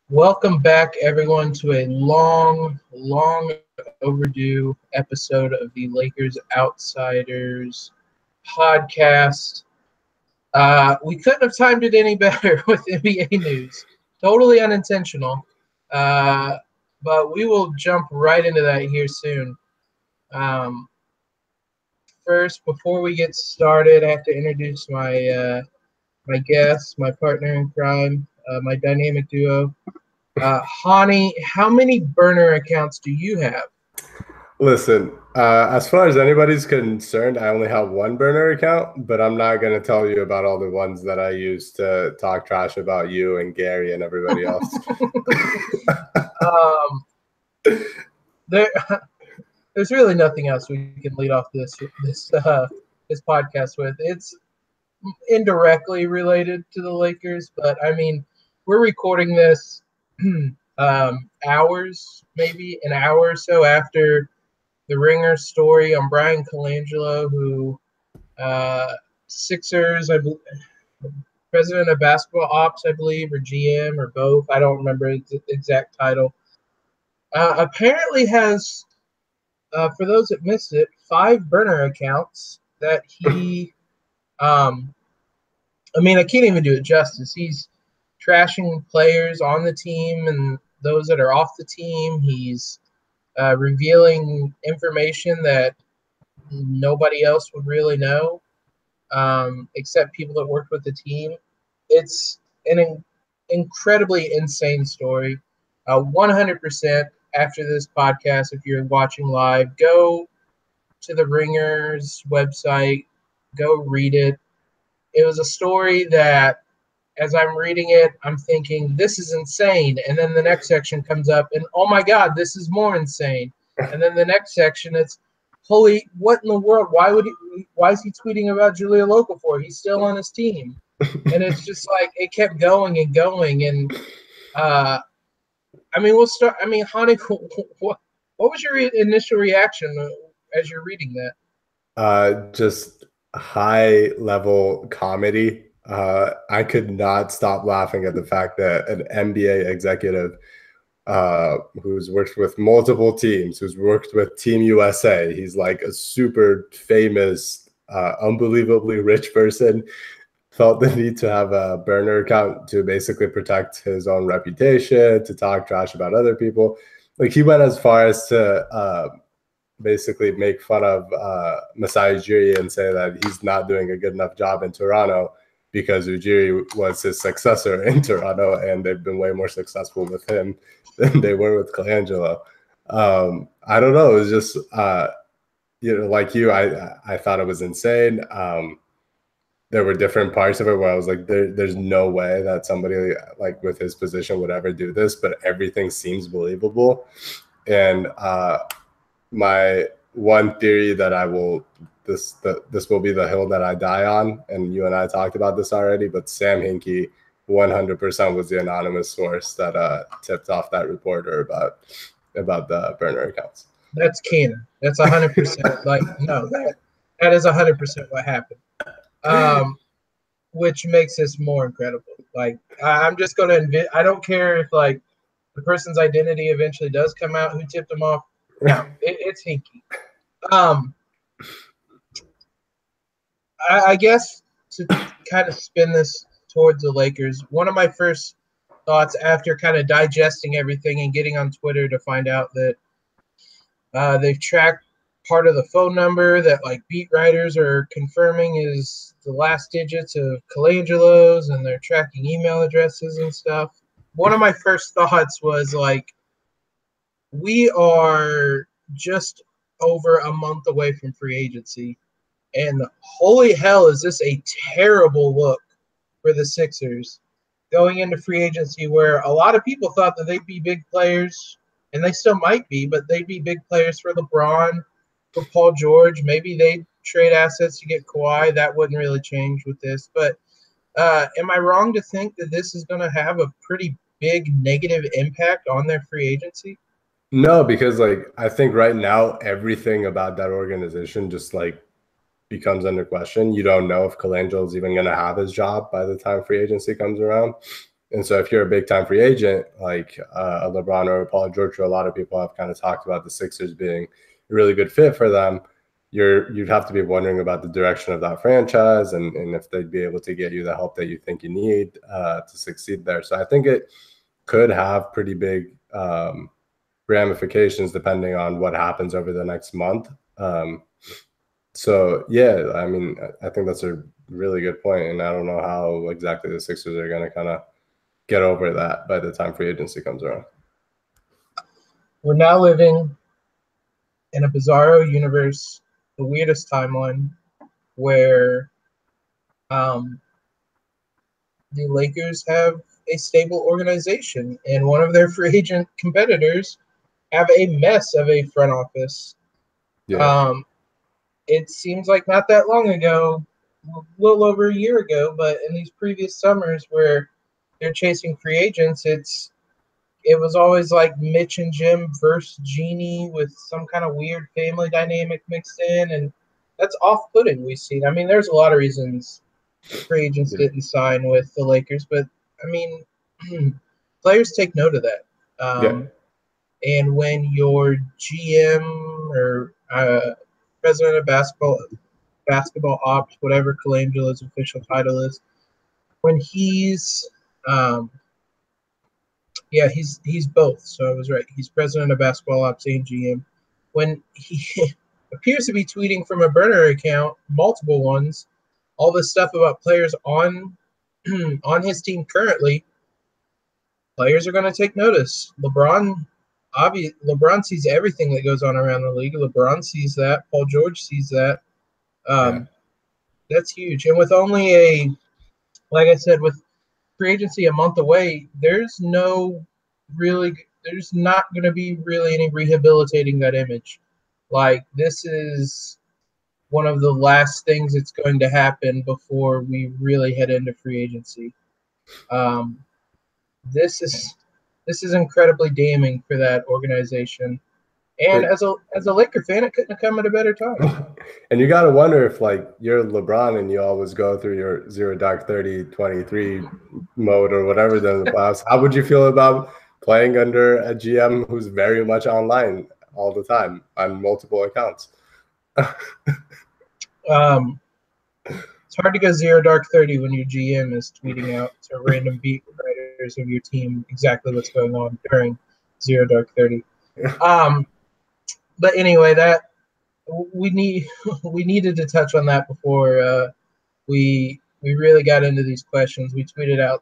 Welcome back, everyone, to a long overdue episode of the Lakers Outsiders podcast. We couldn't have timed it any better with NBA news. Totally unintentional. But we will jump right into that here soon. Um, First, before we get started, I have to introduce my guest, my partner in crime, my dynamic duo. Honi, how many burner accounts do you have? Listen, as far as anybody's concerned, I only have one burner account, but I'm not going to tell you about all the ones that I use to talk trash about you and Gary and everybody else. There's really nothing else we can lead off this podcast with. It's indirectly related to the Lakers, but I mean, we're recording this hours, maybe an hour or so after the Ringer story on Bryan Colangelo, who Sixers, I believe, president of basketball ops, I believe, or GM, or both. I don't remember the exact title. Apparently has, for those that missed it, 5 burner accounts that he. I mean, I can't even do it justice. He's trashing players on the team and those that are off the team. He's revealing information that nobody else would really know, except people that worked with the team. It's an incredibly insane story. 100% after this podcast, if you're watching live, go to the Ringer's website, go read it. It was a story that, as I'm reading it, I'm thinking, this is insane. And then the next section comes up, and oh my God, this is more insane. And then the next section, it's, holy, what in the world? Why is he tweeting about Julia Local for? He's still on his team. And it's just like, it kept going and going. And, I mean, we'll start. I mean, Honi, what was your initial reaction as you're reading that? Just high level comedy. I could not stop laughing at the fact that an NBA executive who's worked with multiple teams, who's worked with Team USA, he's like a super famous, unbelievably rich person, felt the need to have a burner account to basically protect his own reputation, to talk trash about other people. Like, he went as far as to basically make fun of Masai Ujiri and say that he's not doing a good enough job in Toronto because Ujiri was his successor in Toronto, and they've been way more successful with him than they were with Colangelo. I don't know. It was just, like you, I thought it was insane. There were different parts of it where I was like, there's no way that somebody like with his position would ever do this, but everything seems believable. And my one theory that this will be the hill that I die on, and you and I talked about this already, but Sam Hinkie 100% was the anonymous source that tipped off that reporter about the burner accounts. That's canon. That's 100%. Like, no, that is 100% what happened. Which makes this more incredible. Like, I'm just going to I don't care if, like, the person's identity eventually does come out who tipped him off. No, it's Hinkie. I guess to kind of spin this towards the Lakers, one of my first thoughts after kind of digesting everything and getting on Twitter to find out that they've tracked part of the phone number that, like, beat writers are confirming is the last digits of Colangelo's, and they're tracking email addresses and stuff. One of my first thoughts was, like, we are just over a month away from free agency, and holy hell, is this a terrible look for the Sixers going into free agency, where a lot of people thought that they'd be big players, and they still might be, but they'd be big players for LeBron, for Paul George. Maybe they'd trade assets to get Kawhi. That wouldn't really change with this. But am I wrong to think that this is going to have a pretty big negative impact on their free agency? No, because, like, I think right now everything about that organization just, like, becomes under question. You don't know if Colangelo is even going to have his job by the time free agency comes around. And so if you're a big time free agent, like a LeBron or a Paul George, a lot of people have kind of talked about the Sixers being a really good fit for them. You'd have to be wondering about the direction of that franchise and if they'd be able to get you the help that you think you need to succeed there. So I think it could have pretty big ramifications depending on what happens over the next month. So yeah, I mean, I think that's a really good point, and I don't know how exactly the Sixers are going to kind of get over that by the time free agency comes around. We're now living in a bizarro universe, the weirdest timeline, where the Lakers have a stable organization, and one of their free agent competitors have a mess of a front office. Yeah. It seems like not that long ago, a little over a year ago, but in these previous summers where they're chasing free agents, it was always like Mitch and Jim versus Jeannie with some kind of weird family dynamic mixed in, and that's off-putting we've seen. I mean, there's a lot of reasons free agents didn't sign with the Lakers, but I mean, players take note of that. And when your GM or president of basketball ops, whatever Colangelo's official title is, when he's he's both. So I was right. He's president of basketball ops and GM. When he appears to be tweeting from a burner account, multiple ones, all this stuff about players on on his team currently, players are going to take notice. LeBron sees everything that goes on around the league. LeBron sees that. Paul George sees that. That's huge. And with only like I said, with free agency a month away, there's not going to be really any rehabilitating that image. Like, this is one of the last things that's going to happen before we really head into free agency. This is incredibly damning for that organization. And as a Laker fan, it couldn't have come at a better time. And you got to wonder if, like, you're LeBron and you always go through your 0 dark 30, 23 mode or whatever during the playoffs. How would you feel about playing under a GM who's very much online all the time on multiple accounts? It's hard to go 0 dark 30 when your GM is tweeting out to random beat writers of your team exactly what's going on during 0 dark 30. But anyway, that we needed to touch on that before we really got into these questions. We tweeted out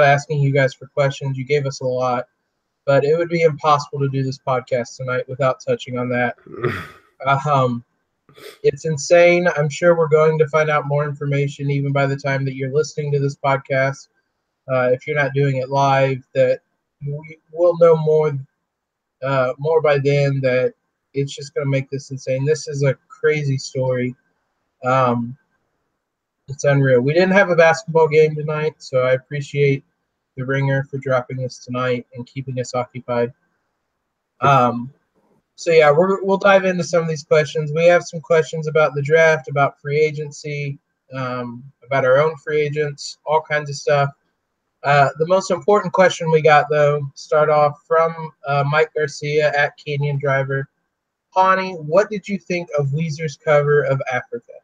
asking you guys for questions. You gave us a lot, but it would be impossible to do this podcast tonight without touching on that. It's insane. I'm sure we're going to find out more information even by the time that you're listening to this podcast. If you're not doing it live, that we'll know more by then. That it's just going to make this insane. This is a crazy story. It's unreal. We didn't have a basketball game tonight, so I appreciate the Ringer for dropping this tonight and keeping us occupied. So yeah, we'll dive into some of these questions. We have some questions about the draft, about free agency, about our own free agents, all kinds of stuff. The most important question we got, though, start off from Mike Garcia at Canyon Driver. Honi, what did you think of Weezer's cover of Africa?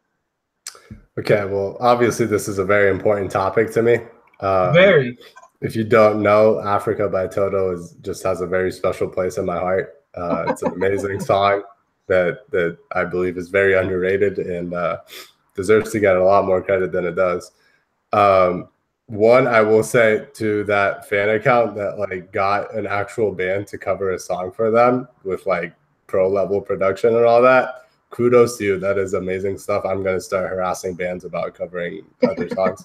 Okay, well, obviously this is a very important topic to me. Very. If you don't know, Africa by Toto just has a very special place in my heart. It's an amazing song that I believe is very underrated and deserves to get a lot more credit than it does. One, I will say to that fan account that like got an actual band to cover a song for them with like pro level production and all that. Kudos to you. That is amazing stuff. I'm going to start harassing bands about covering other songs.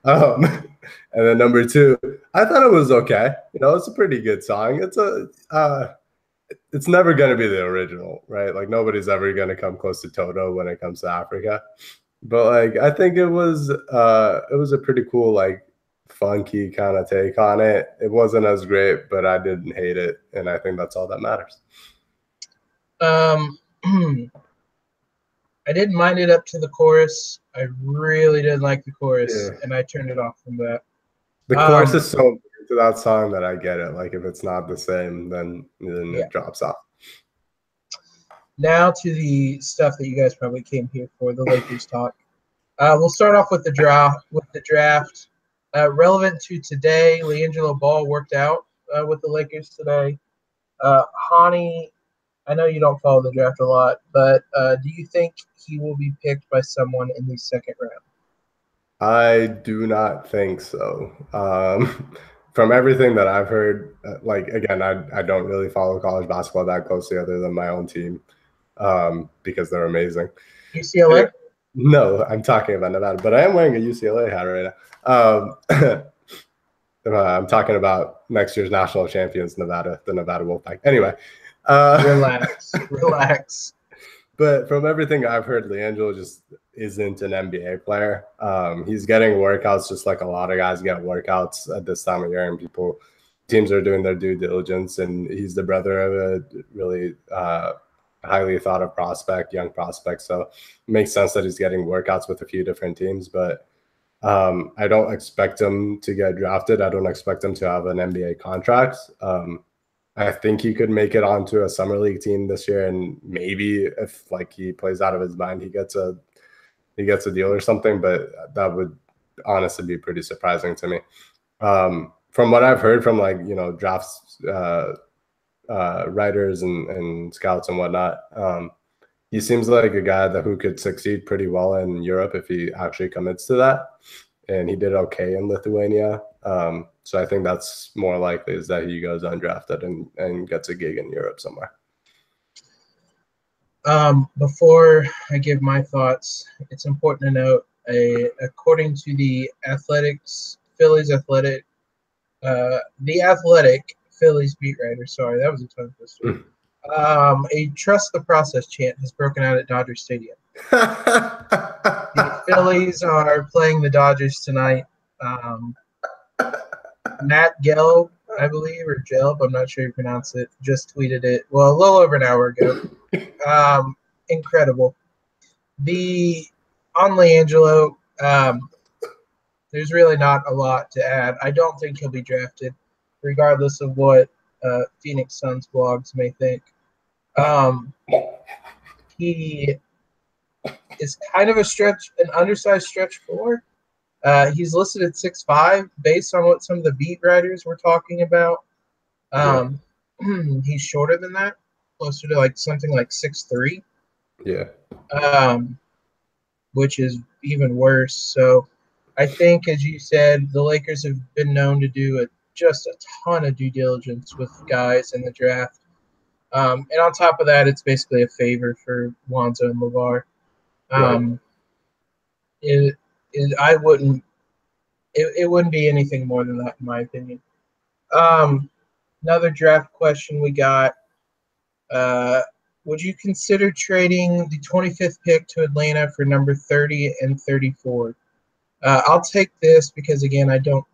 And then number two, I thought it was okay. You know, it's a pretty good song. It's never going to be the original, right? Like nobody's ever going to come close to Toto when it comes to Africa. But like, I think it was a pretty cool, like funky kind of take on it. It wasn't as great, but I didn't hate it. And I think that's all that matters. I didn't mind it up to the chorus. I really didn't like the chorus, and I turned it off from that. The chorus is so important to that song that I get it. Like if it's not the same, then Yeah. it drops off. Now to the stuff that you guys probably came here for, the Lakers talk. We'll start off with the draft. Relevant to today, LiAngelo Ball worked out with the Lakers today. Honi, I know you don't follow the draft a lot, but do you think he will be picked by someone in the second round? I do not think so. From everything that I've heard, like again, I don't really follow college basketball that closely other than my own team because they're amazing. UCLA? No, I'm talking about Nevada, but I am wearing a UCLA hat right now. I'm talking about next year's national champions, Nevada, the Nevada Wolfpack. Anyway. Relax. But from everything I've heard, LiAngelo just isn't an NBA player. He's getting workouts just like a lot of guys get workouts at this time of year, and teams are doing their due diligence. And he's the brother of a really highly thought of prospect, young prospect. So it makes sense that he's getting workouts with a few different teams. But I don't expect him to get drafted. I don't expect him to have an NBA contract. I think he could make it onto a summer league team this year, and maybe if like he plays out of his mind, he gets a deal or something. But that would honestly be pretty surprising to me. From what I've heard from like drafts writers and scouts and whatnot, he seems like a guy who could succeed pretty well in Europe if he actually commits to that. And he did okay in Lithuania. So I think that's more likely is that he goes undrafted and gets a gig in Europe somewhere. Before I give my thoughts, it's important to note, according to the Athletic Phillies beat writer, sorry, that was a tongue twister. A trust the process chant has broken out at Dodger Stadium. The Phillies are playing the Dodgers tonight. Matt Gelb, I believe, or Gelb, I'm not sure you pronounce it, just tweeted it, well, a little over an hour ago. Incredible. On LiAngelo, there's really not a lot to add. I don't think he'll be drafted, regardless of what Phoenix Suns blogs may think. He is kind of an undersized stretch four. He's listed at 6'5", based on what some of the beat writers were talking about. He's shorter than that, closer to like something like 6'3". Yeah. Which is even worse. So I think, as you said, the Lakers have been known to do just a ton of due diligence with guys in the draft. And on top of that, it's basically a favor for Lonzo and LeVar. It wouldn't be anything more than that, in my opinion. Another draft question we got. Would you consider trading the 25th pick to Atlanta for number 30 and 34? I'll take this because, again, I don't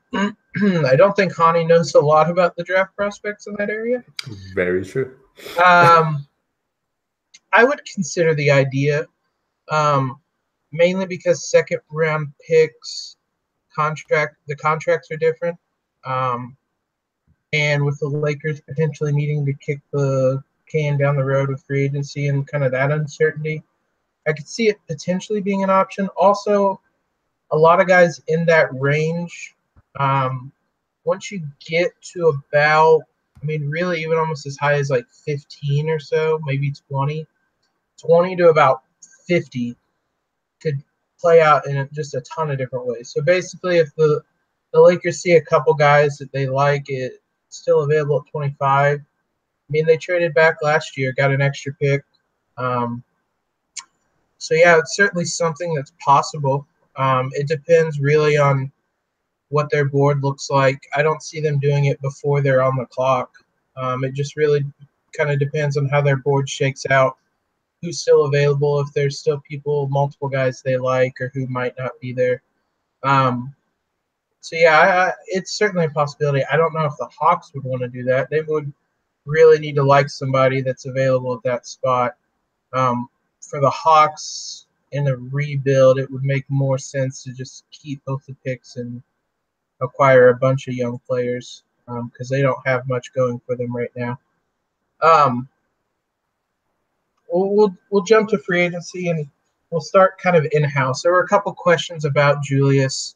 think Honi knows a lot about the draft prospects in that area. Very true. I would consider the idea, mainly because second-round picks the contracts are different, and with the Lakers potentially needing to kick the can down the road with free agency and kind of that uncertainty, I could see it potentially being an option. Also, a lot of guys in that range, once you get to about, really even almost as high as like 15 or so, maybe 20 to about 50 could play out in just a ton of different ways. So basically, if the Lakers see a couple guys that they like, it's still available at 25. They traded back last year, got an extra pick. So, yeah, it's certainly something that's possible. It depends really on what their board looks like. I don't see them doing it before they're on the clock. It just really kind of depends on how their board shakes out, who's still available, if there's still multiple guys they like, or who might not be there. So, yeah, it's certainly a possibility. I don't know if the Hawks would want to do that. They would really need to like somebody that's available at that spot. For the Hawks in a rebuild, it would make more sense to just keep both the picks and acquire a bunch of young players because they don't have much going for them right now. We'll jump to free agency and we'll start kind of in-house. There were a couple questions about Julius.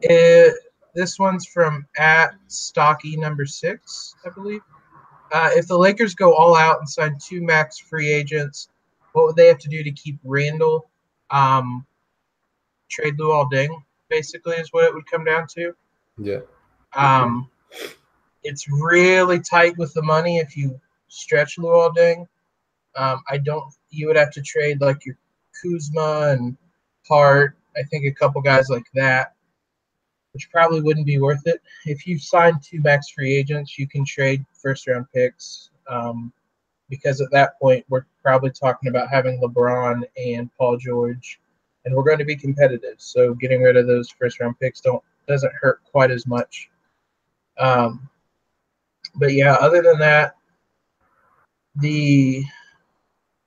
This one's from @Stocky6, I believe. If the Lakers go all out and sign 2 max free agents, what would they have to do to keep Randall? Trade Luol Deng, basically, is what it would come down to. Yeah. It's really tight with the money if you stretch Luol Deng. You would have to trade like your Kuzma and Hart. I think a couple guys like that, which probably wouldn't be worth it. If you sign 2 max free agents, you can trade first-round picks because at that point we're probably talking about having LeBron and Paul George, and we're going to be competitive. So getting rid of those first-round picks doesn't hurt quite as much. But yeah, other than that, the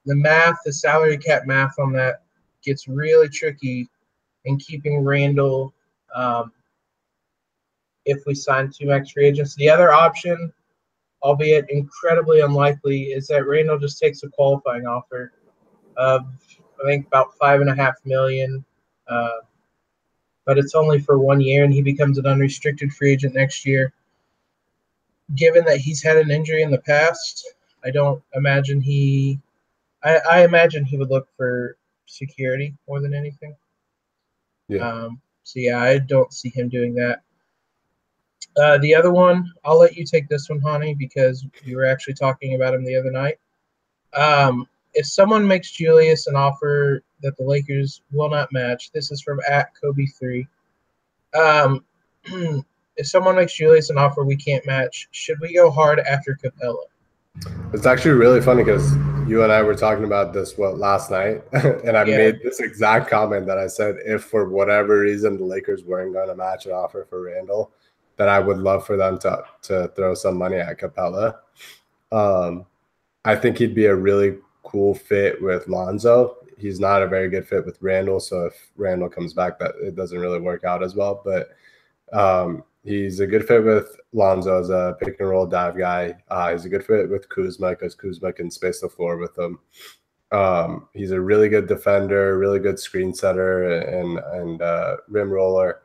math, the salary cap math on that gets really tricky in keeping Randall if we sign 2 max free agents. The other option, albeit incredibly unlikely, is that Randall just takes a qualifying offer of, I think, about $5.5 million. But it's only for 1 year, and he becomes an unrestricted free agent next year. Given that he's had an injury in the past, I don't imagine I imagine he would look for security more than anything. Yeah. So yeah, I don't see him doing that. The other one, I'll let you take this one, Honi, because we were actually talking about him the other night. If someone makes Julius an offer that the Lakers will not match, this is from @Kobe3. If someone makes Julius an offer we can't match, should we go hard after Capella? It's actually really funny because you and I were talking about this last night, and I made this exact comment that I said if for whatever reason the Lakers weren't going to match an offer for Randall, that I would love for them to throw some money at Capella. I think he'd be a really cool fit with Lonzo. He's not a very good fit with Randall, so if Randall comes back, that it doesn't really work out as well. But he's a good fit with Lonzo as a pick and roll dive guy. He's a good fit with Kuzma because Kuzma can space the floor with him. He's a really good defender, really good screen setter and rim roller.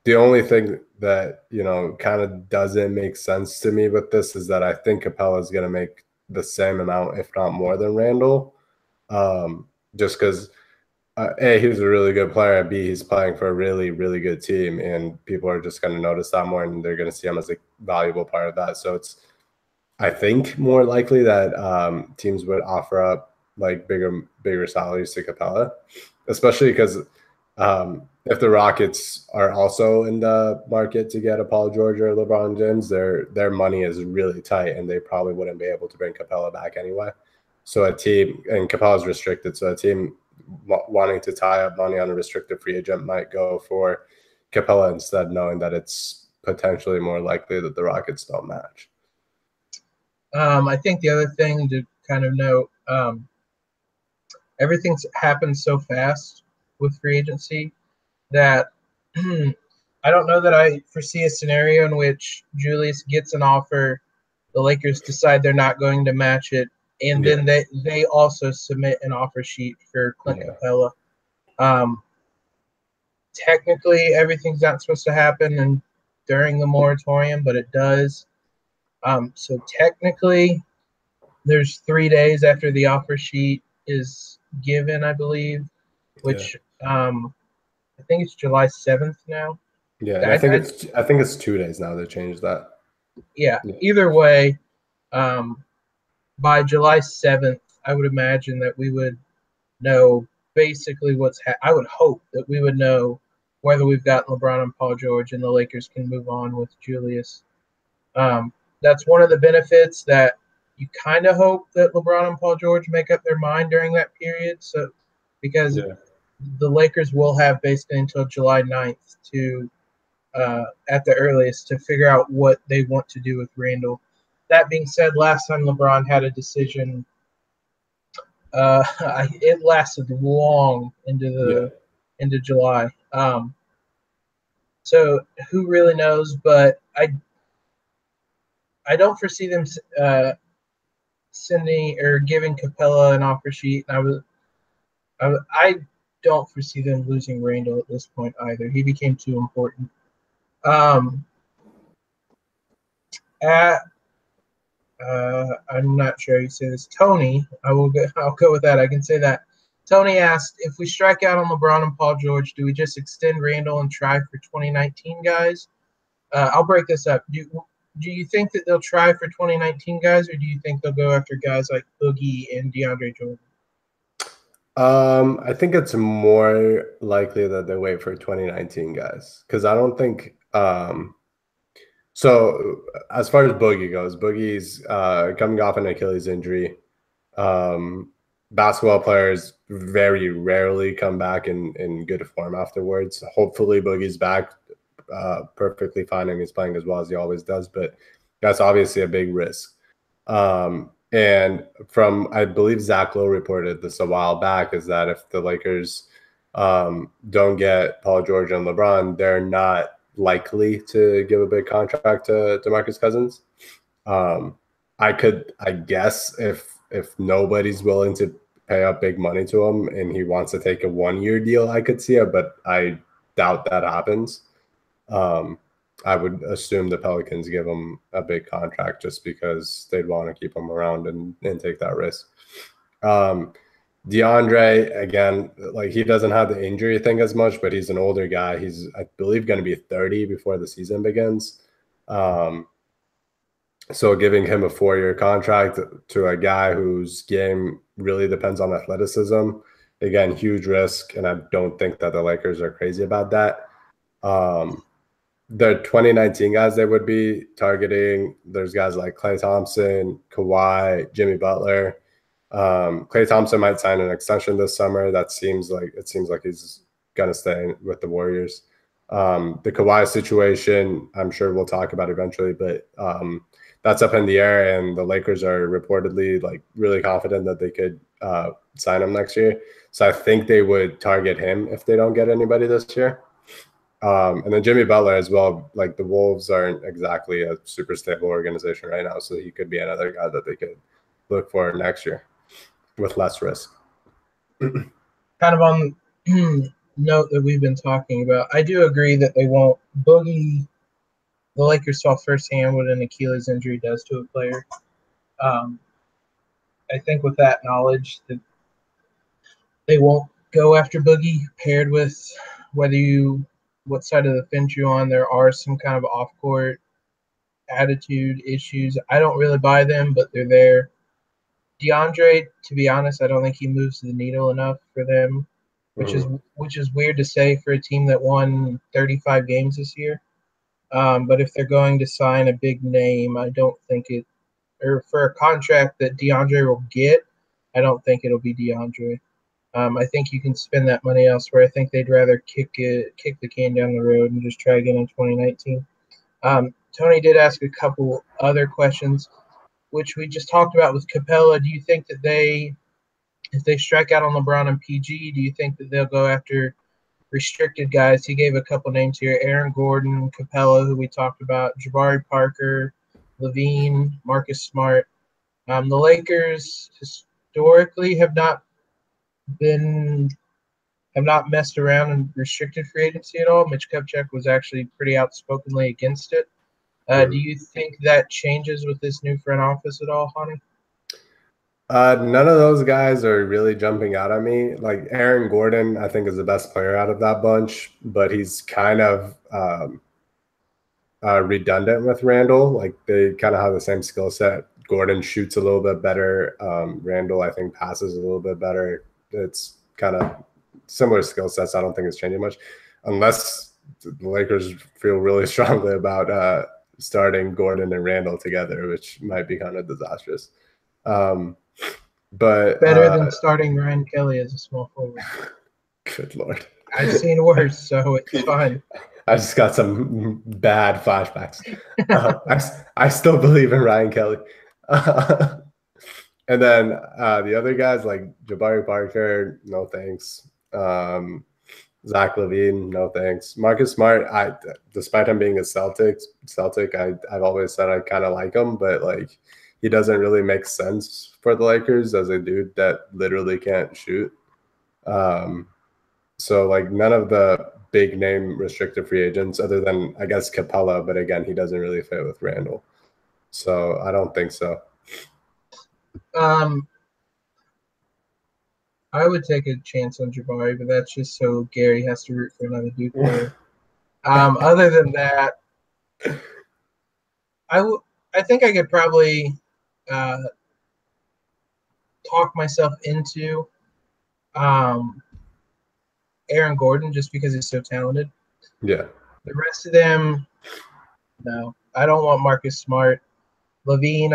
The only thing that, kind of doesn't make sense to me with this is that I think Capella is going to make the same amount, if not more than Randall. Just because A, he's a really good player, and B, he's playing for a really, really good team, and people are just going to notice that more, and they're going to see him as a valuable part of that. So it's, I think, more likely that teams would offer up like bigger salaries to Capella, especially because if the Rockets are also in the market to get a Paul George or LeBron James, their money is really tight, and they probably wouldn't be able to bring Capella back anyway. So a team, and Capella's restricted, so a team wanting to tie up money on a restricted free agent might go for Capella instead, knowing that it's potentially more likely that the Rockets don't match. I think the other thing to kind of note, everything's happened so fast with free agency that I don't know that I foresee a scenario in which Julius gets an offer, the Lakers decide they're not going to match it, and then they also submit an offer sheet for Clint Capella. Technically, everything's not supposed to happen during the moratorium, but it does. So technically, there's 3 days after the offer sheet is given, I believe, which I think it's July 7th now. Yeah, I think it's 2 days now. They changed that. Yeah. Either way, by July 7th, I would imagine that we would know basically I would hope that we would know whether we've got LeBron and Paul George and the Lakers can move on with Julius. That's one of the benefits that you kind of hope that LeBron and Paul George make up their mind during that period. So, because the Lakers will have basically until July 9th to, at the earliest, to figure out what they want to do with Randall. That being said, last time LeBron had a decision It lasted long into July. So who really knows? But I don't foresee them sending or giving Capella an offer sheet. I don't foresee them losing Randall at this point either. He became too important. I'm not sure how you say this. Tony, I'll go with that. I can say that. Tony asked, if we strike out on LeBron and Paul George, do we just extend Randall and try for 2019 guys? I'll break this up. Do you think that they'll try for 2019 guys, or do you think they'll go after guys like Boogie and DeAndre Jordan? I think it's more likely that they wait for 2019 guys, because I don't think so as far as Boogie goes, Boogie's coming off an Achilles injury. Basketball players very rarely come back in good form afterwards. Hopefully Boogie's back perfectly fine and he's playing as well as he always does, but that's obviously a big risk. And from, I believe Zach Lowe reported this a while back, is that if the Lakers don't get Paul George and LeBron, they're not likely to give a big contract to DeMarcus Cousins. I guess if nobody's willing to pay up big money to him and he wants to take a 1-year deal, I could see it, but I doubt that happens. I would assume the Pelicans give him a big contract just because they'd want to keep him around and take that risk. DeAndre, again, like, he doesn't have the injury thing as much, but he's an older guy. He's, I believe, going to be 30 before the season begins. So giving him a 4-year contract to a guy whose game really depends on athleticism, again, huge risk, and I don't think that the Lakers are crazy about that. The 2019 guys they would be targeting, there's guys like Klay Thompson, Kawhi, Jimmy Butler. Klay Thompson might sign an extension this summer. It seems like he's gonna stay with the Warriors. The Kawhi situation, I'm sure we'll talk about eventually, but that's up in the air, and the Lakers are reportedly like really confident that they could sign him next year. So I think they would target him if they don't get anybody this year. And then Jimmy Butler as well. Like, the Wolves aren't exactly a super stable organization right now, so he could be another guy that they could look for next year with less risk. Kind of on note that we've been talking about, I do agree that they won't. Boogie, the Lakers saw firsthand what an Achilles injury does to a player. I think with that knowledge that they won't go after Boogie, paired with what side of the fence you're on, there are some kind of off-court attitude issues. I don't really buy them, but they're there. DeAndre, to be honest, I don't think he moves the needle enough for them, which is weird to say for a team that won 35 games this year. But if they're going to sign a big name, I don't think it, or for a contract that DeAndre will get, I don't think it'll be DeAndre. I think you can spend that money elsewhere. I think they'd rather kick the can down the road and just try again in 2019. Tony did ask a couple other questions, which we just talked about with Capella. Do you think that if they strike out on LeBron and PG, do you think that they'll go after restricted guys? He gave a couple names here: Aaron Gordon, Capella, who we talked about, Jabari Parker, Levine, Marcus Smart. The Lakers historically have not messed around in restricted free agency at all. Mitch Kupchak was actually pretty outspokenly against it. Do you think that changes with this new front office at all, Honi? None of those guys are really jumping out at me. Like, Aaron Gordon, I think, is the best player out of that bunch, but he's kind of redundant with Randall. Like, they kind of have the same skill set. Gordon shoots a little bit better. Randall, I think, passes a little bit better. It's kind of similar skill sets. I don't think it's changing much, unless the Lakers feel really strongly about starting Gordon and Randall together, which might be kind of disastrous. But better than starting Ryan Kelly as a small forward. Good Lord. I've seen worse, so it's fine. I just got some bad flashbacks. I still believe in Ryan Kelly. And then the other guys like Jabari Parker, no thanks. Zach LaVine, no thanks. Marcus Smart, despite him being a Celtic, I've always said I kind of like him, but like he doesn't really make sense for the Lakers as a dude that literally can't shoot. So like none of the big name restricted free agents, other than I guess Capella, but again he doesn't really fit with Randall, so I don't think so. I would take a chance on Jabari, but that's just so Gary has to root for another Duke player. Other than that, I think I could probably talk myself into Aaron Gordon just because he's so talented. Yeah. The rest of them, no. I don't want Marcus Smart. LaVine,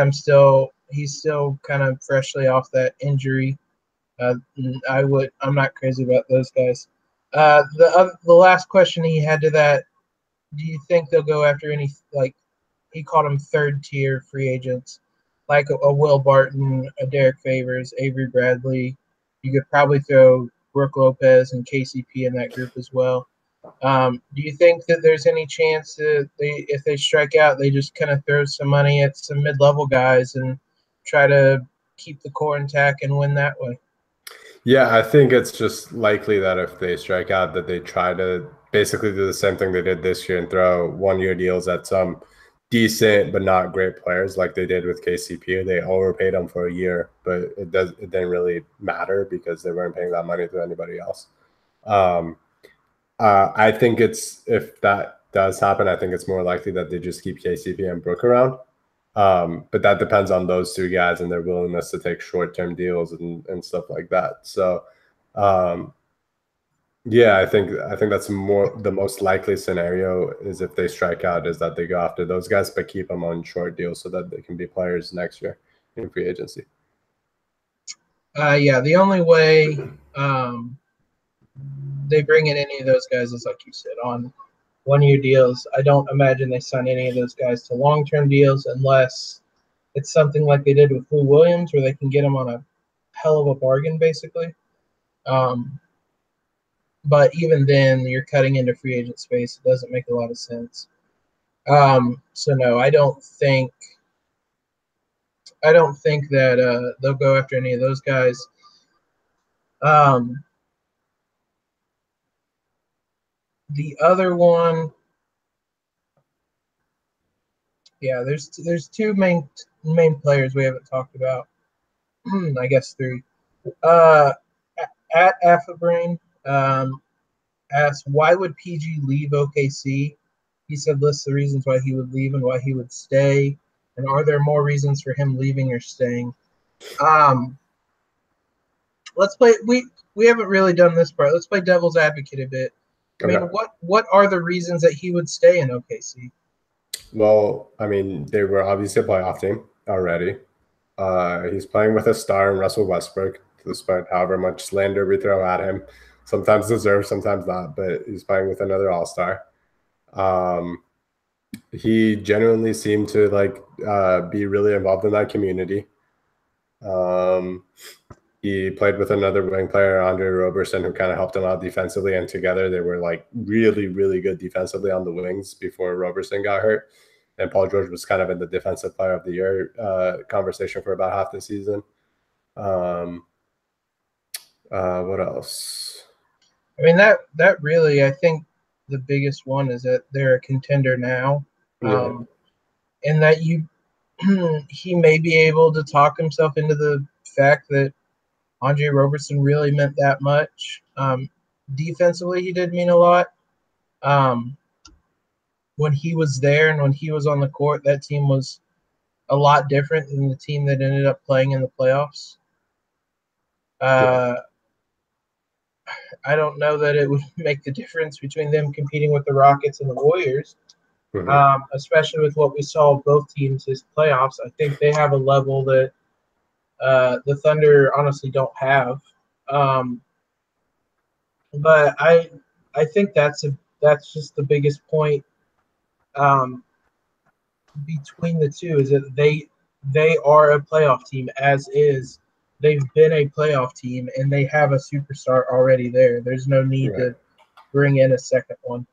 he's still kind of freshly off that injury. I'm not crazy about those guys. The last question he had to that, do you think they'll go after any, like, he called them third tier free agents, like a Will Barton, a Derek Favors, Avery Bradley? You could probably throw Brooke Lopez and KCP in that group as well. Do you think that there's any chance that if they strike out, they just kind of throw some money at some mid-level guys and try to keep the core intact and win that way? Yeah, I think it's just likely that if they strike out, that they try to basically do the same thing they did this year and throw 1-year deals at some decent but not great players, like they did with KCP. They overpaid them for a year, but it didn't really matter because they weren't paying that money to anybody else. I think if that does happen, I think it's more likely that they just keep KCP and Brook around. But that depends on those two guys and their willingness to take short-term deals and stuff like that. So, yeah, I think that's the most likely scenario is if they strike out is that they go after those guys, but keep them on short deals so that they can be players next year in free agency. Yeah, the only way they bring in any of those guys is, like you said, on 1-year deals. I don't imagine they sign any of those guys to long-term deals unless it's something like they did with Lou Williams, where they can get him on a hell of a bargain, basically. But even then, you're cutting into free agent space. It doesn't make a lot of sense. So no, I don't think that they'll go after any of those guys. The other one, yeah, there's two main players we haven't talked about. I guess three. At Affabrain asked, why would PG leave OKC? He said lists the reasons why he would leave and why he would stay. And are there more reasons for him leaving or staying? Let's play. We haven't really done this part. Let's play devil's advocate a bit. I mean, what are the reasons that he would stay in OKC? Well, I mean, they were obviously a playoff team already. He's playing with a star in Russell Westbrook, despite however much slander we throw at him. Sometimes deserved, sometimes not, but he's playing with another all-star. He genuinely seemed to be really involved in that community. He played with another wing player, Andre Roberson, who kind of helped him out defensively, and together they were like really, really good defensively on the wings before Roberson got hurt. And Paul George was kind of in the defensive player of the year conversation for about half the season. What else? I mean, that really, I think the biggest one is that they're a contender now. And that he may be able to talk himself into the fact that Andre Roberson really meant that much. Defensively, he did mean a lot. When he was there and when he was on the court, that team was a lot different than the team that ended up playing in the playoffs. I don't know that it would make the difference between them competing with the Rockets and the Warriors, especially with what we saw of both teams this playoffs. I think they have a level that the Thunder honestly don't have. But I think that's just the biggest point between the two is that they are a playoff team, as is. They've been a playoff team, and they have a superstar already there. There's no need to bring in a second one.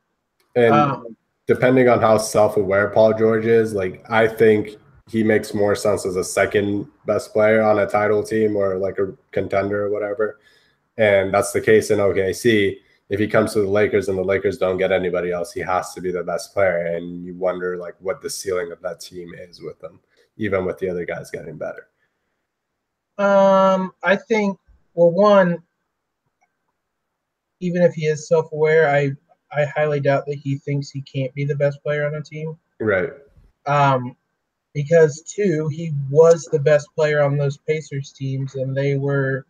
And depending on how self-aware Paul George is, like I think he makes more sense as a second best player on a title team or like a contender or whatever. And that's the case in OKC. If he comes to the Lakers and the Lakers don't get anybody else, he has to be the best player. And you wonder like what the ceiling of that team is with them, even with the other guys getting better. I think, well, one, even if he is self-aware, I highly doubt that he thinks he can't be the best player on a team. Right. Because two, he was the best player on those Pacers teams, and they were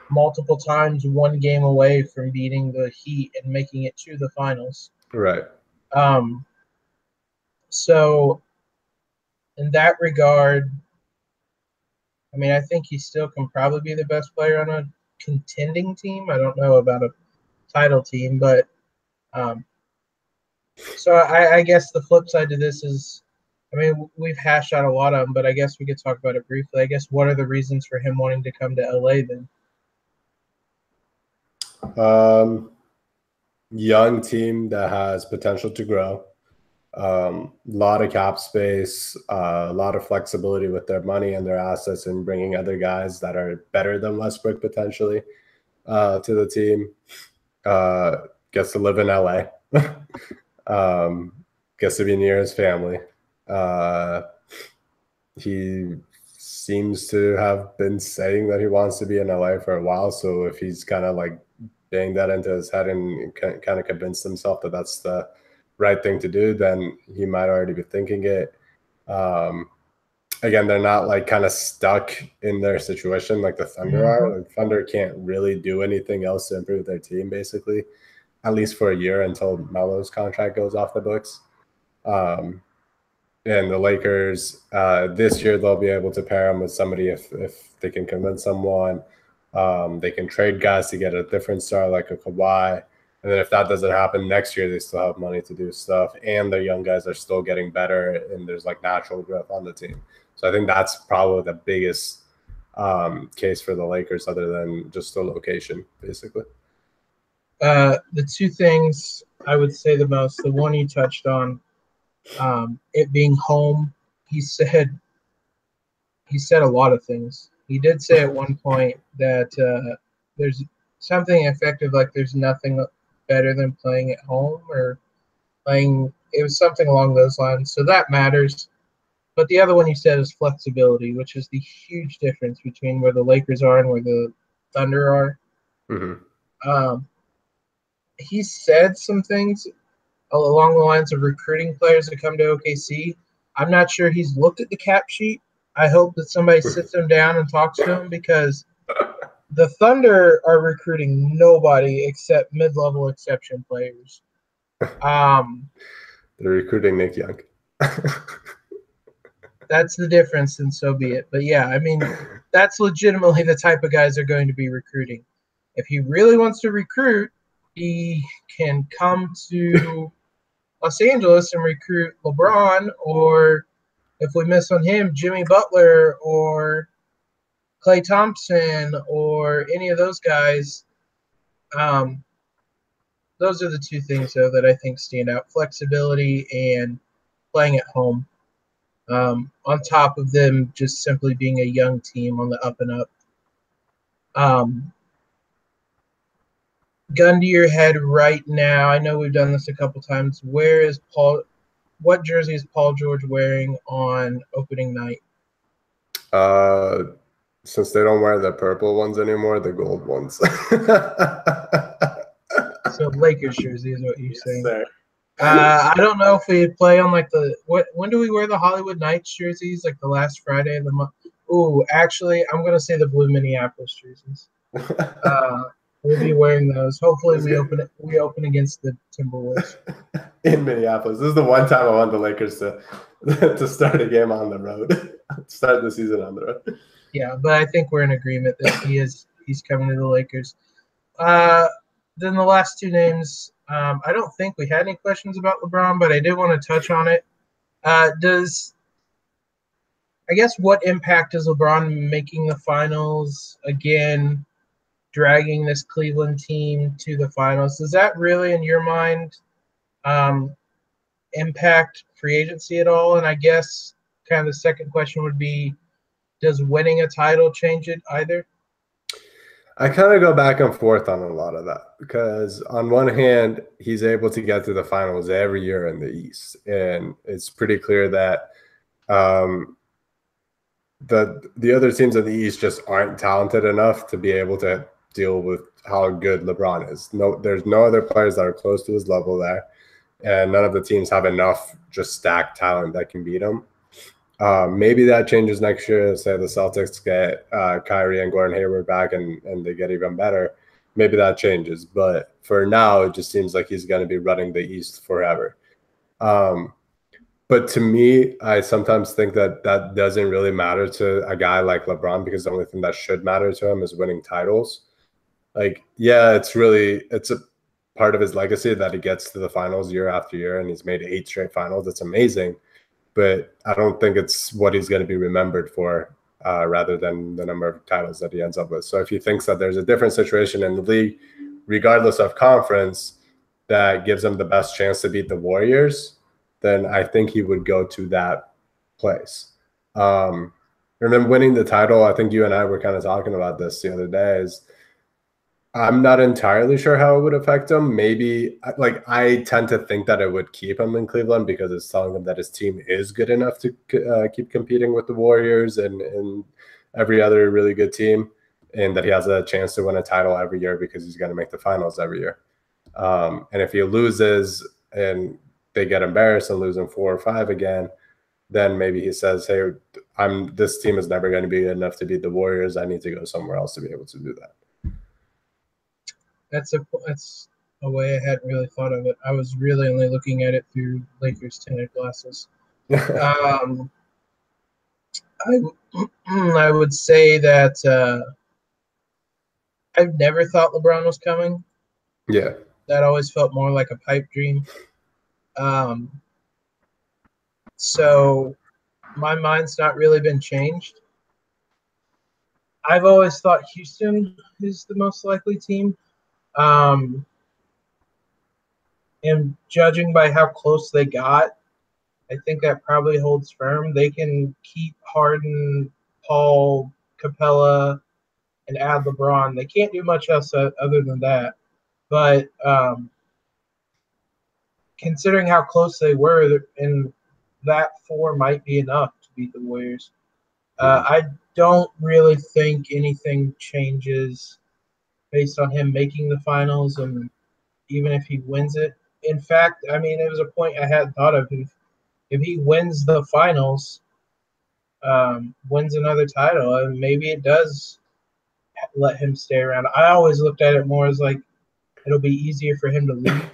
multiple times one game away from beating the Heat and making it to the finals. Right. So in that regard, I mean, I think he still can probably be the best player on a contending team. I don't know about a title team, but so I guess the flip side to this is, I mean, we've hashed out a lot of them, but I guess we could talk about it briefly. I guess what are the reasons for him wanting to come to LA then? Young team that has potential to grow. Lot of cap space, a lot of flexibility with their money and their assets, and bringing other guys that are better than Westbrook potentially to the team. Gets to live in LA. Gets to be near his family. He seems to have been saying that he wants to be in LA for a while. So if he's kind of like banged that into his head and kind of convinced himself that that's the right thing to do, then he might already be thinking it. Again, they're not like kind of stuck in their situation like the Thunder are. Like Thunder can't really do anything else to improve their team, basically, at least for a year until Melo's contract goes off the books. And the Lakers, this year, they'll be able to pair him with somebody if they can convince someone. They can trade guys to get a different star like a Kawhi. And then if that doesn't happen next year, they still have money to do stuff. And their young guys are still getting better, and there's like natural growth on the team. So I think that's probably the biggest case for the Lakers other than just the location, basically. The two things I would say the most, the one you touched on, it being home, he said a lot of things. He did say at one point that there's something effective like there's nothing better than playing at home or playing. It was something along those lines. So that matters. But the other one he said is flexibility, which is the huge difference between where the Lakers are and where the Thunder are. Mm-hmm. He said some things along the lines of recruiting players to come to OKC. I'm not sure he's looked at the cap sheet. I hope that somebody sits him down and talks to him, because the Thunder are recruiting nobody except mid-level exception players. They're recruiting Nick Young. That's the difference, and so be it. But yeah, I mean, that's legitimately the type of guys they're going to be recruiting. If he really wants to recruit, he can come to Los Angeles and recruit LeBron, or if we miss on him, Jimmy Butler or Klay Thompson or any of those guys. Those are the two things, though, that I think stand out: flexibility and playing at home. On top of them just simply being a young team on the up and up. Gun to your head right now, I know we've done this a couple times. Where is Paul? What jersey is Paul George wearing on opening night? Since they don't wear the purple ones anymore, the gold ones. So Lakers jersey is what you're saying. Sir. I don't know if we play on like when do we wear the Hollywood Knights jerseys? Like the last Friday of the month. Ooh, actually, I'm gonna say the blue Minneapolis jerseys. We'll be wearing those. Hopefully, we open against the Timberwolves in Minneapolis. This is the one time I want the Lakers to start a game on the road, start the season on the road. Yeah, but I think we're in agreement that he's coming to the Lakers. Then the last two names. I don't think we had any questions about LeBron, but I did want to touch on it. Does I guess what impact is LeBron making the finals again, dragging this Cleveland team to the finals? Does that really, in your mind, impact free agency at all? And I guess kind of the second question would be, does winning a title change it either? I kind of go back and forth on a lot of that because on one hand, he's able to get to the finals every year in the East. And it's pretty clear that the other teams in the East just aren't talented enough to be able to deal with how good LeBron is. There's no other players that are close to his level there. And none of the teams have enough just stacked talent that can beat him. Maybe that changes next year. Say the Celtics get Kyrie and Gordon Hayward back and they get even better. Maybe that changes. But for now, it just seems like he's going to be running the East forever. But to me, I sometimes think that that doesn't really matter to a guy like LeBron because the only thing that should matter to him is winning titles. Like, yeah, it's a part of his legacy that he gets to the finals year after year and he's made 8 straight finals. It's amazing. But I don't think it's what he's going to be remembered for rather than the number of titles that he ends up with. So if he thinks that there's a different situation in the league, regardless of conference, that gives him the best chance to beat the Warriors, then I think he would go to that place. And then winning the title, I think you and I were kind of talking about this the other day, is I'm not entirely sure how it would affect him. Maybe, like, I tend to think that it would keep him in Cleveland because it's telling him that his team is good enough to keep competing with the Warriors and every other really good team, and that he has a chance to win a title every year because he's going to make the finals every year. And if he loses and they get embarrassed and lose in 4 or 5 again, then maybe he says, hey, this team is never going to be good enough to beat the Warriors. I need to go somewhere else to be able to do that. That's a way I hadn't really thought of it. I was really only looking at it through Lakers tinted glasses. I would say that I've never thought LeBron was coming. Yeah. That always felt more like a pipe dream. So my mind's not really been changed. I've always thought Houston is the most likely team. And judging by how close they got, I think that probably holds firm. They can keep Harden, Paul, Capella, and add LeBron. They can't do much else other than that. But considering how close they were, and that 4 might be enough to beat the Warriors. I don't really think anything changes based on him making the finals, and even if he wins it. In fact, I mean, it was a point I hadn't thought of. If he wins the finals, wins another title, and maybe it does let him stay around. I always looked at it more as like it'll be easier for him to leave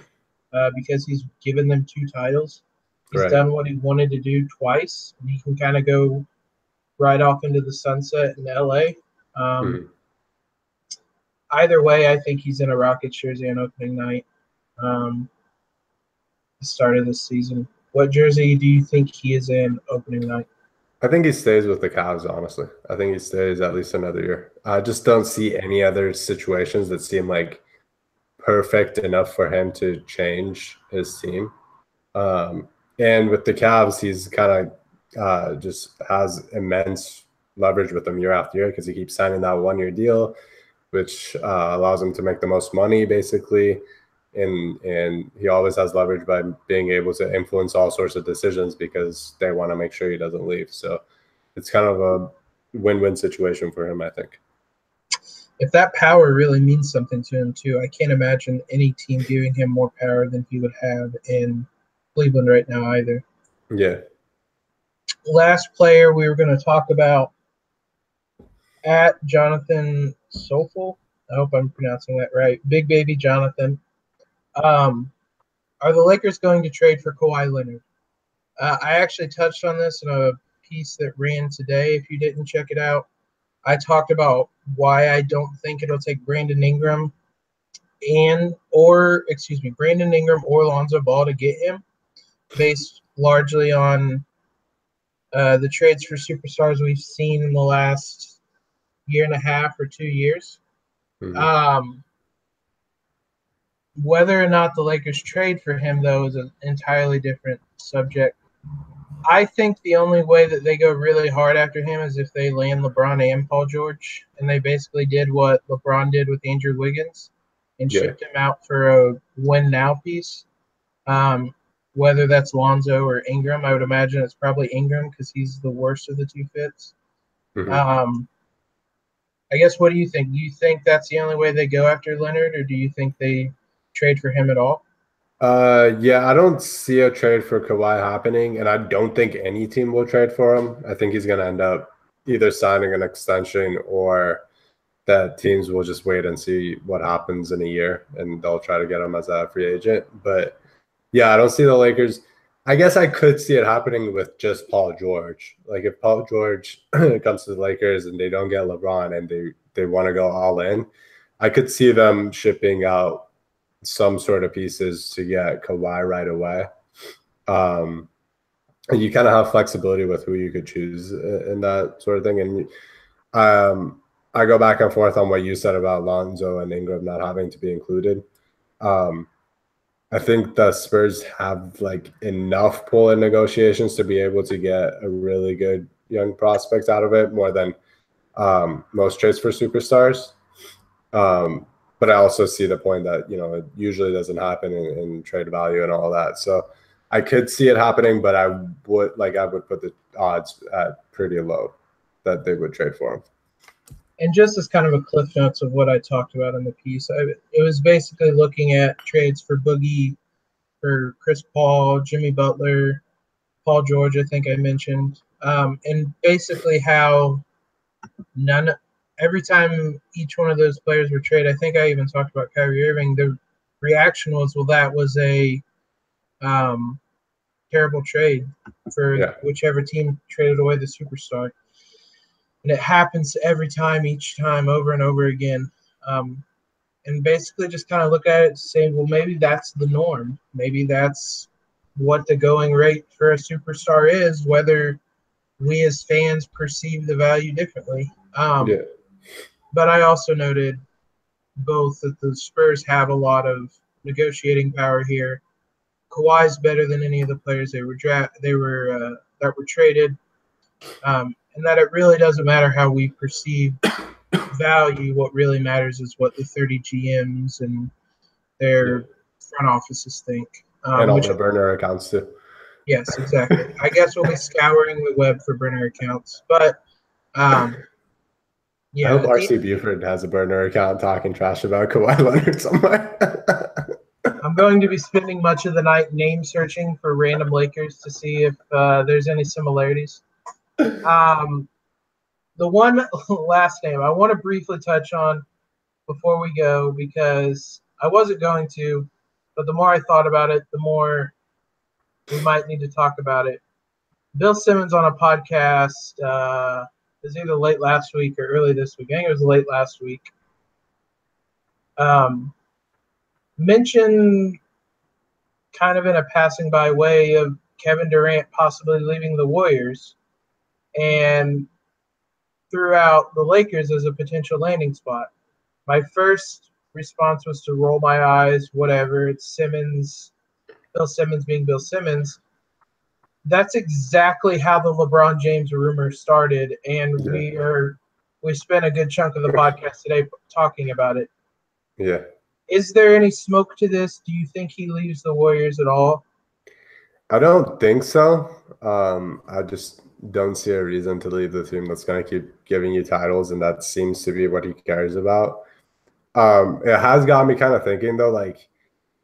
because he's given them 2 titles. He's done what he wanted to do twice, and he can kind of go right off into the sunset in LA. Either way, I think he's in a Rockets jersey on opening night, the start of this season. What jersey do you think he is in opening night? I think he stays with the Cavs, honestly. I think he stays at least another year. I just don't see any other situations that seem like perfect enough for him to change his team. And with the Cavs, he's kind of just has immense leverage with them year after year because he keeps signing that 1-year deal, which allows him to make the most money, basically. And he always has leverage by being able to influence all sorts of decisions because they want to make sure he doesn't leave. So it's kind of a win-win situation for him, I think. If that power really means something to him too, I can't imagine any team giving him more power than he would have in Cleveland right now either. Yeah. Last player we were going to talk about, at Jonathan Sofel. I hope I'm pronouncing that right. Big Baby Jonathan. Are the Lakers going to trade for Kawhi Leonard? I actually touched on this in a piece that ran today. If you didn't check it out, I talked about why I don't think it'll take Brandon Ingram or Lonzo Ball to get him, based largely on the trades for superstars we've seen in the last year and a half or 2 years. Mm-hmm. Whether or not the Lakers trade for him, though, is an entirely different subject. I think the only way that they go really hard after him is if they land LeBron and Paul George, and they basically did what LeBron did with Andrew Wiggins and Yeah. shipped him out for a win now piece. Whether that's Lonzo or Ingram, I would imagine it's probably Ingram because he's the worst of the two fits. Mm-hmm. I guess, what do you think? Do you think that's the only way they go after Leonard, or do you think they trade for him at all? Yeah, I don't see a trade for Kawhi happening, and I don't think any team will trade for him. I think he's going to end up either signing an extension or that teams will just wait and see what happens in a year, and they'll try to get him as a free agent. But yeah, I don't see the Lakers. I guess I could see it happening with just Paul George. Like if Paul George comes to the Lakers and they don't get LeBron and they want to go all in, I could see them shipping out some sort of pieces to get Kawhi right away. You kind of have flexibility with who you could choose in that sort of thing. And I go back and forth on what you said about Lonzo and Ingram not having to be included. I think the Spurs have like enough pull in negotiations to be able to get a really good young prospect out of it, more than most trades for superstars. But I also see the point that, it usually doesn't happen in trade value and all that. So I could see it happening, but I would put the odds at pretty low that they would trade for him. And just as kind of a cliff notes of what I talked about in the piece, it was basically looking at trades for Boogie, for Chris Paul, Jimmy Butler, Paul George, I think I mentioned, and basically how every time each one of those players were traded, I think I even talked about Kyrie Irving, the reaction was, well, that was a terrible trade for whichever team traded away the superstar. And it happens every time, each time, over and over again. And basically just kind of look at it and say, well, maybe that's the norm. Maybe that's what the going rate for a superstar is, whether we as fans perceive the value differently. But I also noted both that the Spurs have a lot of negotiating power here. Kawhi's better than any of the players that were traded. And that it really doesn't matter how we perceive value. What really matters is what the 30 GMs and their front offices think. And all the burner accounts too. Yes, exactly. I guess we'll be scouring the web for burner accounts. But I hope RC Buford has a burner account talking trash about Kawhi Leonard somewhere. I'm going to be spending much of the night name searching for random Lakers to see if there's any similarities. The one last name I want to briefly touch on before we go, because I wasn't going to, but the more I thought about it, the more we might need to talk about it. Bill Simmons on a podcast, it was either late last week or early this week. I think it was late last week. Mentioned kind of in a passing by way of Kevin Durant possibly leaving the Warriors, and threw out the Lakers as a potential landing spot. My first response was to roll my eyes, whatever. It's Simmons, Bill Simmons being Bill Simmons. That's exactly how the LeBron James rumor started, and we spent a good chunk of the podcast today talking about it. Yeah. Is there any smoke to this? Do you think he leaves the Warriors at all? I don't think so. I just don't see a reason to leave the team that's going to keep giving you titles, and that seems to be what he cares about. It has got me kind of thinking, though, like,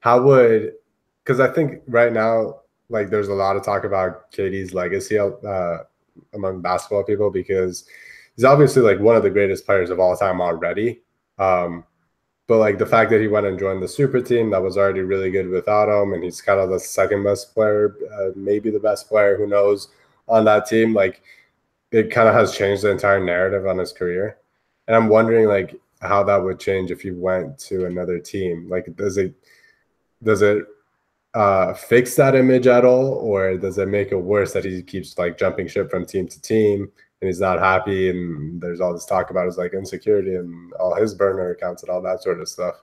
because I think right now, like, there's a lot of talk about KD's legacy among basketball people, because he's obviously like one of the greatest players of all time already. But like the fact that he went and joined the super team that was already really good without him, and he's kind of the second best player, maybe the best player, who knows, on that team, like, it kind of has changed the entire narrative on his career. And I'm wondering, like, how that would change if he went to another team. Like, does it fix that image at all, or does it make it worse that he keeps like jumping ship from team to team and he's not happy, and there's all this talk about his like insecurity and all his burner accounts and all that sort of stuff?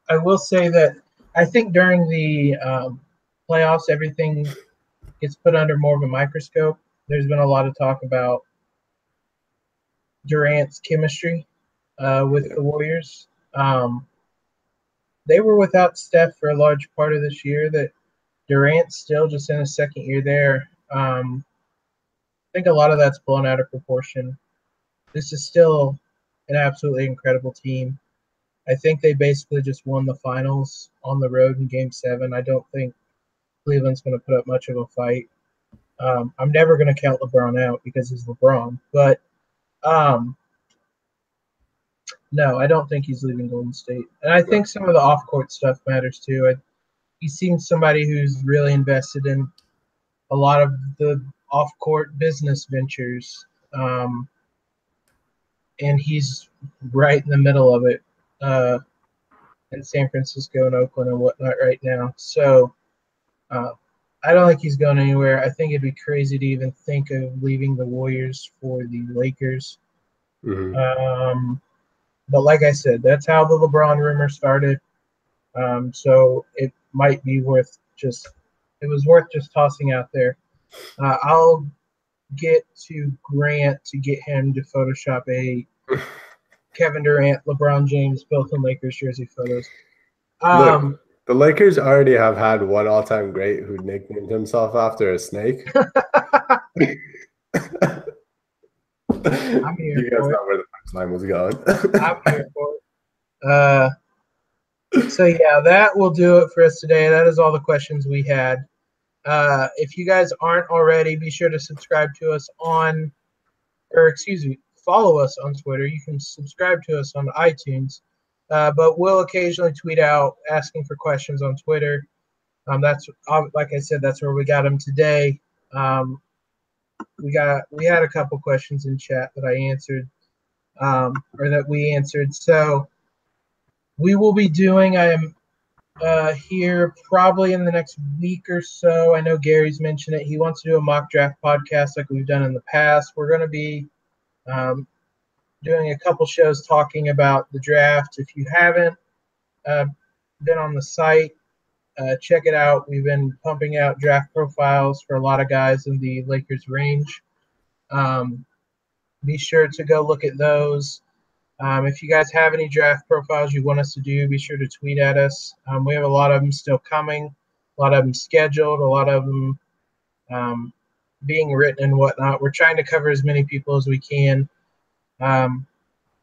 I will say that I think during the playoffs, everything gets put under more of a microscope. There's been a lot of talk about Durant's chemistry with the Warriors. They were without Steph for a large part of this year. That Durant's still just in his second year there. I think a lot of that's blown out of proportion. This is still an absolutely incredible team. I think they basically just won the finals on the road in Game 7. I don't think Cleveland's going to put up much of a fight. I'm never going to count LeBron out because he's LeBron. But no, I don't think he's leaving Golden State. And I think some of the off-court stuff matters too. He seems somebody who's really invested in a lot of the off-court business ventures. And he's right in the middle of it. In San Francisco and Oakland and whatnot right now. So I don't think he's going anywhere. I think it'd be crazy to even think of leaving the Warriors for the Lakers. Mm-hmm. But like I said, that's how the LeBron rumor started. So it might be worth just tossing out there. I'll get to Grant to get him to Photoshop a Kevin Durant, LeBron James, both in Lakers jersey photos. Look, the Lakers already have had one all-time great who nicknamed himself after a snake. I'm here you guys for know where the punchline was going. I'm here for it. So yeah, that will do it for us today. That is all the questions we had. If you guys aren't already, be sure to subscribe to us follow us on Twitter. You can subscribe to us on iTunes, but we'll occasionally tweet out asking for questions on Twitter. That's like I said, that's where we got them today. We had a couple questions in chat that I answered, or that we answered. So we will be doing. I am here probably in the next week or so. I know Gary's mentioned it. He wants to do a mock draft podcast like we've done in the past. We're going to be doing a couple shows talking about the draft. If you haven't been on the site, check it out. We've been pumping out draft profiles for a lot of guys in the Lakers range. Be sure to go look at those. If you guys have any draft profiles you want us to do, be sure to tweet at us. We have a lot of them still coming, a lot of them scheduled, a lot of them being written and whatnot. We're trying to cover as many people as we can,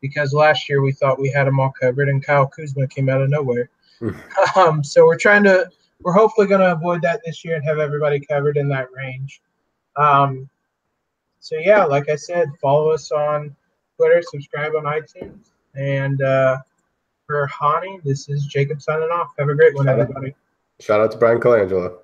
because last year we thought we had them all covered and Kyle Kuzma came out of nowhere. So we're hopefully going to avoid that this year and have everybody covered in that range. So yeah, like I said, follow us on Twitter, subscribe on iTunes, and for Honi, this is Jacob signing off. Have a great one, everybody. Shout out to Bryan Colangelo.